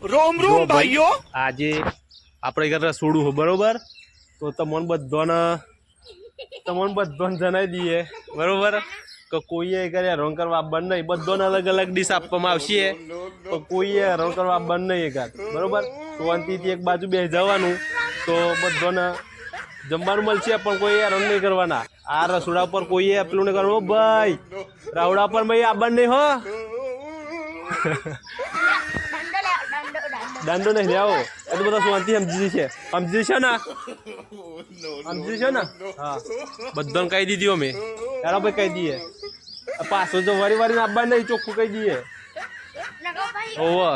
રોમ રોમ ભાઈઓ આજે આપણે ઘરે રસોડું હોય બરોબર તો તમને બધાને જણાવી દઈએ બરોબર કે કોઈએ ઘરે હેરાન કરવા બંધ નહીં બધાને અલગ અલગ ડીશ આપવામાં આવશે તો કોઈએ હેરાન કરવા બંધ નહીં ઘર બરોબર શાંતિથી એક બાજુ બેસી જવાનું તો બધાને જમવાનું મળશે પણ કોઈ હેરાન નહીં કરવાના આ રસોડા પર કોઈએ પેલું નહીં કરવાનું ભાઈ રાવડા પર ભાઈ આ બંધ નહીં હો દાંડો નહીં લેવો એ તો બધા શાંતિ સમજી છે ને હા બધાને કહી દીધી અમે યાર ભાઈ કહી દઈએ પાછો તો વારી વારી આપવા નહીં ચોખ્ખું કહી દઈએ ઓહો